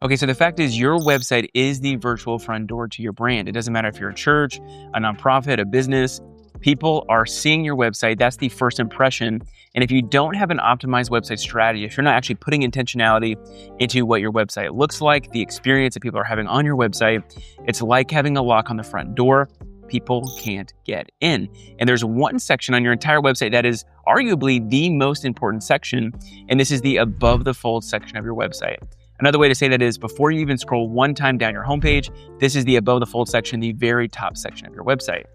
Okay, so the fact is your website is the virtual front door to your brand. It doesn't matter if you're a church, a nonprofit, a business. People are seeing your website. That's the first impression. And if you don't have an optimized website strategy, if you're not actually putting intentionality into what your website looks like, the experience that people are having on your website, it's like having a lock on the front door. People can't get in. And there's one section on your entire website that is arguably the most important section, and this is the above the fold section of your website. Another way to say that is before you even scroll one time down your homepage, this is the above the fold section, the very top section of your website.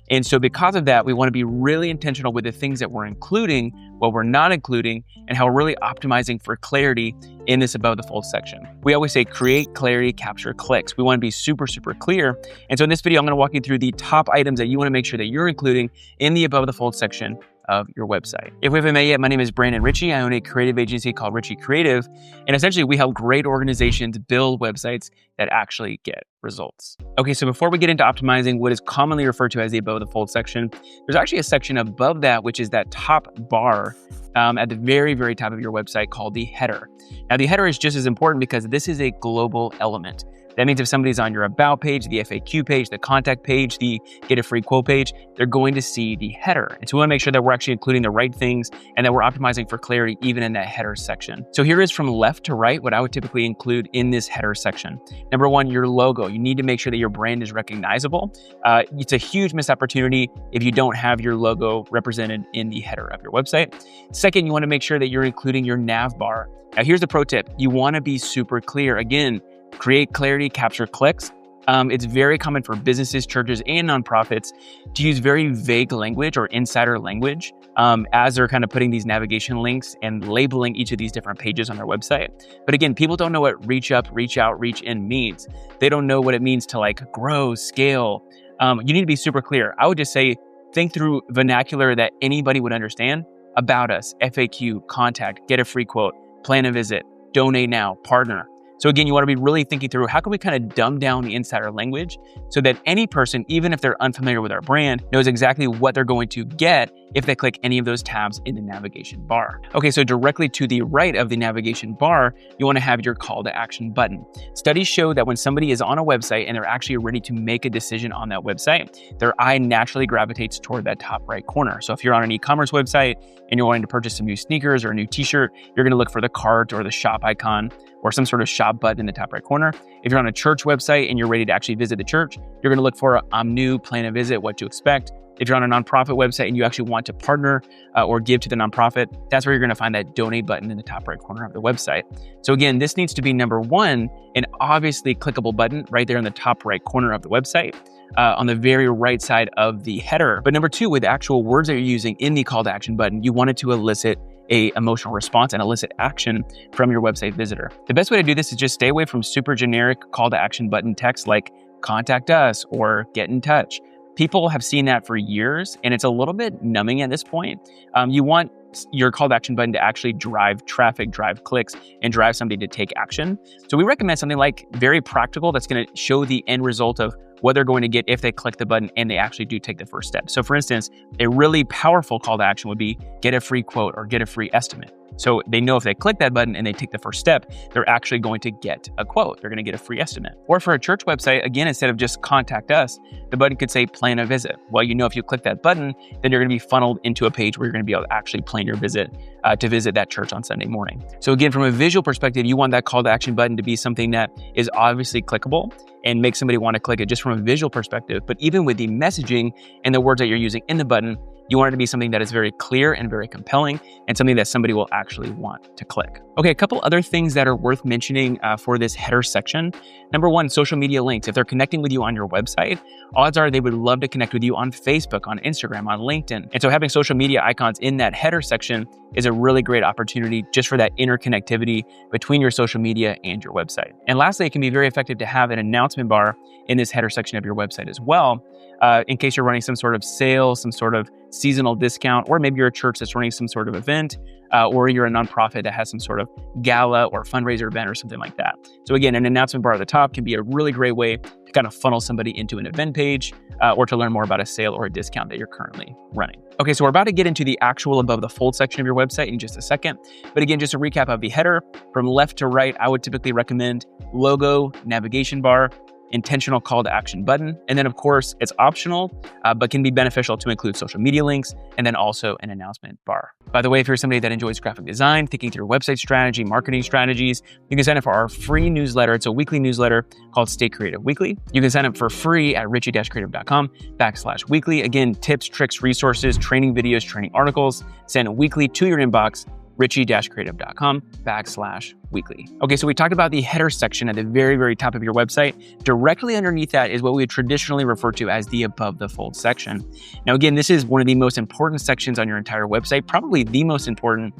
And so because of that, we want to be really intentional with the things that we're including, what we're not including, and how we're really optimizing for clarity in this above the fold section. We always say create clarity, capture clicks. We want to be super, super clear. And so in this video, I'm going to walk you through the top items that you want to make sure that you're including in the above the fold section of your website. If we haven't met yet, my name is Brandon Ritchie. I own a creative agency called Ritchie Creative. And essentially we help great organizations build websites that actually get results. Okay, so before we get into optimizing what is commonly referred to as the above the fold section, there's actually a section above that, which is that top bar at the very, very top of your website called the header. Now the header is just as important because this is a global element. That means if somebody's on your about page, the FAQ page, the contact page, the get a free quote page, they're going to see the header. And so we want to make sure that we're actually including the right things and that we're optimizing for clarity even in that header section. So here is from left to right what I would typically include in this header section. Number one, your logo. You need to make sure that your brand is recognizable. It's a huge missed opportunity if you don't have your logo represented in the header of your website. Second, you want to make sure that you're including your nav bar. Now here's the pro tip. You want to be super clear. Again, create clarity, capture clicks. It's very common for businesses, churches, and nonprofits to use very vague language or insider language as they're kind of putting these navigation links and labeling each of these different pages on their website. But again, people don't know what reach up, reach out, reach in means. They don't know what it means to like grow, scale. You need to be super clear. I would just say, think through vernacular that anybody would understand. About us, FAQ, contact, get a free quote, plan a visit, donate now, partner. So again, you want to be really thinking through how can we kind of dumb down the insider language so that any person, even if they're unfamiliar with our brand, knows exactly what they're going to get if they click any of those tabs in the navigation bar. Okay, so directly to the right of the navigation bar, you want to have your call to action button. Studies show that when somebody is on a website and they're actually ready to make a decision on that website, their eye naturally gravitates toward that top right corner. So if you're on an e-commerce website and you're wanting to purchase some new sneakers or a new t-shirt, you're going to look for the cart or the shop icon or some sort of shop button in the top right corner. If you're on a church website and you're ready to actually visit the church, you're going to look for I'm new, plan a visit, what to expect. If you're on a nonprofit website and you actually want to partner or give to the nonprofit, that's where you're going to find that donate button in the top right corner of the website. So again, this needs to be number one, an obviously clickable button right there in the top right corner of the website. On the very right side of the header. But number two, with actual words that you're using in the call to action button, you want it to elicit a emotional response and elicit action from your website visitor. The best way to do this is just stay away from super generic call to action button text like contact us or get in touch. People have seen that for years and it's a little bit numbing at this point. You want your call to action button to actually drive traffic, drive clicks, and drive somebody to take action. So we recommend something like very practical that's going to show the end result of what they're going to get if they click the button and they actually do take the first step. So for instance, a really powerful call to action would be get a free quote or get a free estimate. So they know if they click that button and they take the first step, they're actually going to get a quote. They're going to get a free estimate. Or for a church website, again, instead of just contact us, the button could say plan a visit. Well, you know, if you click that button, then you're going to be funneled into a page where you're going to be able to actually plan your visit to visit that church on Sunday morning. So again, from a visual perspective, you want that call to action button to be something that is obviously clickable and make somebody want to click it just from a visual perspective. But even with the messaging and the words that you're using in the button, you want it to be something that is very clear and very compelling and something that somebody will actually want to click. Okay, a couple other things that are worth mentioning for this header section. Number one, social media links. If they're connecting with you on your website, odds are they would love to connect with you on Facebook, on Instagram, on LinkedIn. And so having social media icons in that header section is a really great opportunity just for that interconnectivity between your social media and your website. And lastly, it can be very effective to have an announcement bar in this header section of your website as well, in case you're running some sort of sale, some sort of seasonal discount, or maybe you're a church that's running some sort of event, or you're a nonprofit that has some sort of gala or fundraiser event or something like that. So again, an announcement bar at the top can be a really great way to to kind of funnel somebody into an event page or to learn more about a sale or a discount that you're currently running. Okay, so we're about to get into the actual above the fold section of your website in just a second. But again, just a recap of the header, from left to right, I would typically recommend logo, navigation bar, intentional call to action button. And then of course, it's optional, but can be beneficial to include social media links and then also an announcement bar. By the way, if you're somebody that enjoys graphic design, thinking through website strategy, marketing strategies, you can sign up for our free newsletter. It's a weekly newsletter called Stay Creative Weekly. You can sign up for free at richie-creative.com/weekly. Again, tips, tricks, resources, training videos, training articles sent weekly to your inbox, richie-creative.com/weekly. Okay, so we talked about the header section at the very, very top of your website. Directly underneath that is what we would traditionally refer to as the above the fold section. Now, again, this is one of the most important sections on your entire website, probably the most important,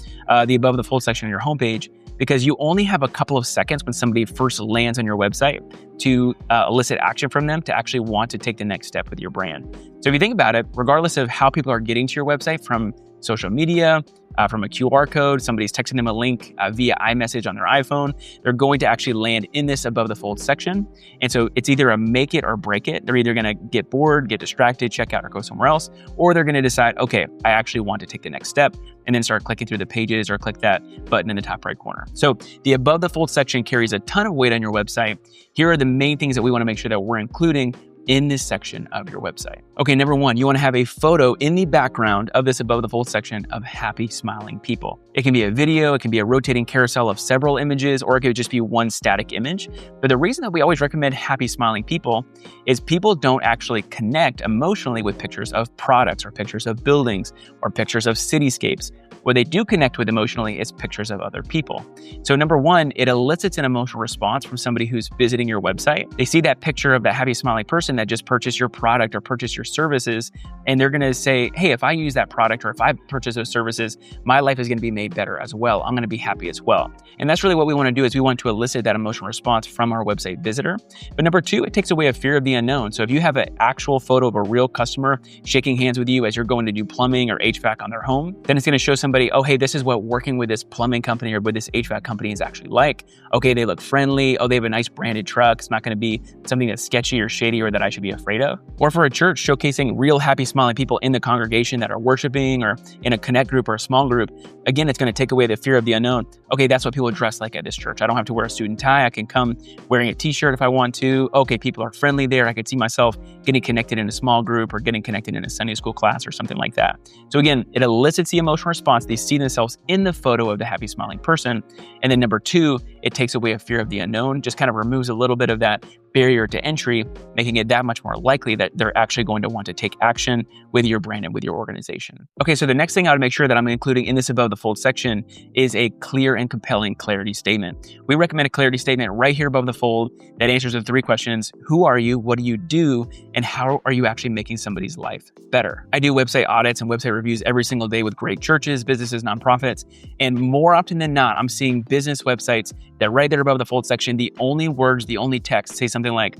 the above the fold section on your homepage, because you only have a couple of seconds when somebody first lands on your website to elicit action from them to actually want to take the next step with your brand. So if you think about it, regardless of how people are getting to your website from social media, from a QR code, somebody's texting them a link via iMessage on their iPhone, they're going to actually land in this above the fold section. And so it's either a make it or break it. They're either going to get bored, get distracted, check out or go somewhere else, or they're going to decide, okay, I actually want to take the next step and then start clicking through the pages or click that button in the top right corner. So the above the fold section carries a ton of weight on your website. Here are the main things that we want to make sure that we're including in this section of your website. Okay, number one, you want to have a photo in the background of this above the fold section of happy, smiling people. It can be a video, it can be a rotating carousel of several images, or it could just be one static image. But the reason that we always recommend happy, smiling people is people don't actually connect emotionally with pictures of products or pictures of buildings or pictures of cityscapes. What they do connect with emotionally is pictures of other people. So number one, it elicits an emotional response from somebody who's visiting your website. They see that picture of that happy, smiling person that just purchased your product or purchased your services, and they're gonna say, hey, if I use that product or if I purchase those services, my life is gonna be made better as well. I'm gonna be happy as well. And that's really what we wanna do, is we want to elicit that emotional response from our website visitor. But number two, it takes away a fear of the unknown. So if you have an actual photo of a real customer shaking hands with you as you're going to do plumbing or HVAC on their home, then it's gonna show somebody, oh, hey, this is what working with this plumbing company or with this HVAC company is actually like. Okay, they look friendly. Oh, they have a nice branded truck. It's not going to be something that's sketchy or shady or that I should be afraid of. Or for a church, showcasing real happy, smiling people in the congregation that are worshiping or in a connect group or a small group. Again, it's going to take away the fear of the unknown. Okay, that's what people dress like at this church. I don't have to wear a suit and tie. I can come wearing a t-shirt if I want to. Okay, people are friendly there. I could see myself getting connected in a small group or getting connected in a Sunday school class or something like that. So again, it elicits the emotional response. They see themselves in the photo of the happy, smiling person. And then number two, it takes away a fear of the unknown, just kind of removes a little bit of that barrier to entry, making it that much more likely that they're actually going to want to take action with your brand and with your organization. Okay, so the next thing I would make sure that I'm including in this above the fold section is a clear and compelling clarity statement. We recommend a clarity statement right here above the fold that answers the three questions: who are you, what do you do, and how are you actually making somebody's life better? I do website audits and website reviews every single day with great churches, businesses, nonprofits, and more often than not, I'm seeing business websites that right there above the fold section, the only words, the only text say something like,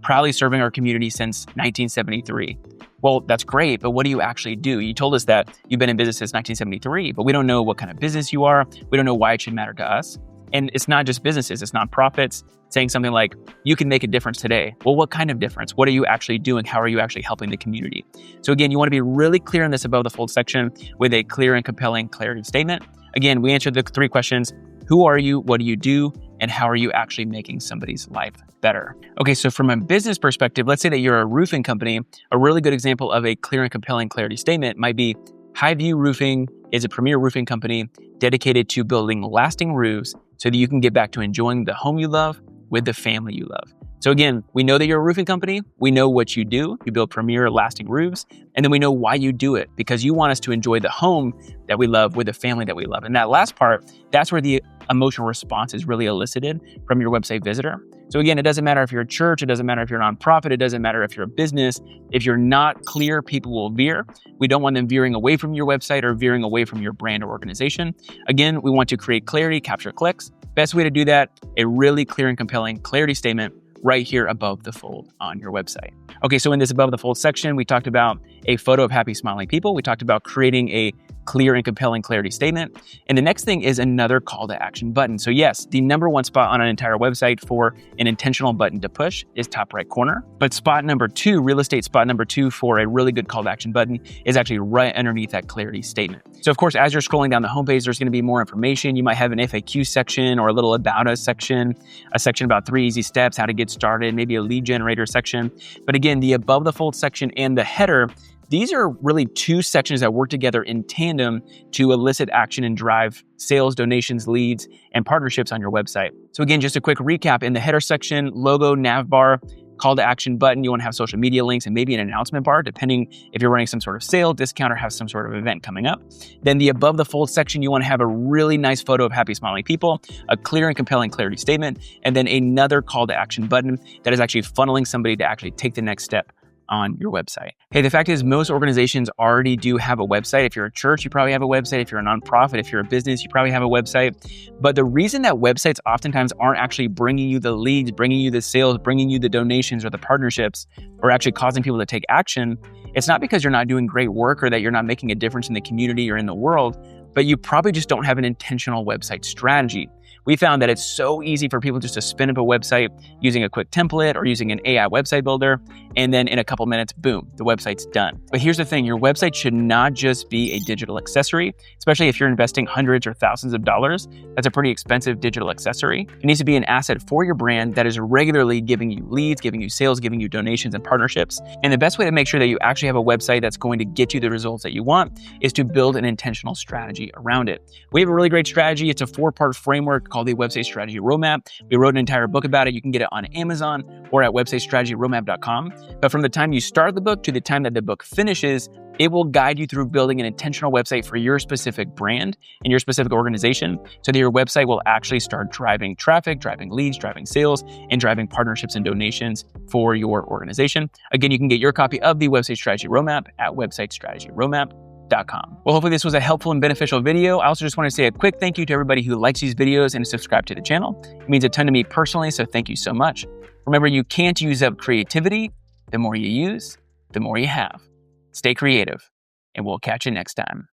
proudly serving our community since 1973. Well, that's great, but what do you actually do? You told us that you've been in business since 1973, but we don't know what kind of business you are. We don't know why it should matter to us. And it's not just businesses, it's nonprofits saying something like, you can make a difference today. Well, what kind of difference? What are you actually doing? How are you actually helping the community? So again, you want to be really clear in this above the fold section with a clear and compelling clarity statement. Again, we answered the three questions: who are you, what do you do, and how are you actually making somebody's life better? Okay, so from a business perspective, let's say that you're a roofing company. A really good example of a clear and compelling clarity statement might be, Highview Roofing is a premier roofing company dedicated to building lasting roofs so that you can get back to enjoying the home you love with the family you love. So again, we know that you're a roofing company. We know what you do. You build premier lasting roofs. And then we know why you do it, because you want us to enjoy the home that we love with the family that we love. And that last part, that's where the emotional response is really elicited from your website visitor. So again, it doesn't matter if you're a church, it doesn't matter if you're a nonprofit, it doesn't matter if you're a business. If you're not clear, people will veer. We don't want them veering away from your website or veering away from your brand or organization. Again, we want to create clarity, capture clicks. Best way to do that, a really clear and compelling clarity statement right here above the fold on your website. Okay, so in this above the fold section, we talked about a photo of happy, smiling people. We talked about creating a clear and compelling clarity statement. And the next thing is another call to action button. So yes, the number one spot on an entire website for an intentional button to push is top right corner. But spot number two, real estate spot number two for a really good call to action button is actually right underneath that clarity statement. So of course, as you're scrolling down the homepage, there's going to be more information. You might have an FAQ section or a little about us section, a section about 3 easy steps, how to get started, maybe a lead generator section. But again, the above the fold section and the header, these are really two sections that work together in tandem to elicit action and drive sales, donations, leads, and partnerships on your website. So again, just a quick recap. In the header section, logo, nav bar, call to action button, you want to have social media links and maybe an announcement bar, depending if you're running some sort of sale, discount, or have some sort of event coming up. Then the above the fold section, you want to have a really nice photo of happy smiling people, a clear and compelling clarity statement, and then another call to action button that is actually funneling somebody to actually take the next step on your website. Hey, the fact is most organizations already do have a website. If you're a church, you probably have a website. If you're a nonprofit, if you're a business, you probably have a website. But the reason that websites oftentimes aren't actually bringing you the leads, bringing you the sales, bringing you the donations or the partnerships, or actually causing people to take action, it's not because you're not doing great work or that you're not making a difference in the community or in the world, but you probably just don't have an intentional website strategy. We found that it's so easy for people just to spin up a website using a quick template or using an AI website builder, and then in a couple minutes, boom, the website's done. But here's the thing, your website should not just be a digital accessory, especially if you're investing hundreds or thousands of dollars. That's a pretty expensive digital accessory. It needs to be an asset for your brand that is regularly giving you leads, giving you sales, giving you donations and partnerships. And the best way to make sure that you actually have a website that's going to get you the results that you want is to build an intentional strategy around it. We have a really great strategy. It's a 4-part framework called the Website Strategy Roadmap. We wrote an entire book about it. You can get it on Amazon or at websitestrategyroadmap.com. But from the time you start the book to the time that the book finishes, it will guide you through building an intentional website for your specific brand and your specific organization so that your website will actually start driving traffic, driving leads, driving sales, and driving partnerships and donations for your organization. Again, you can get your copy of the Website Strategy Roadmap at websitestrategyroadmap.com. Well, hopefully this was a helpful and beneficial video. I also just want to say a quick thank you to everybody who likes these videos and subscribe to the channel. It means a ton to me personally, so thank you so much. Remember, you can't use up creativity. The more you use, the more you have. Stay creative, and we'll catch you next time.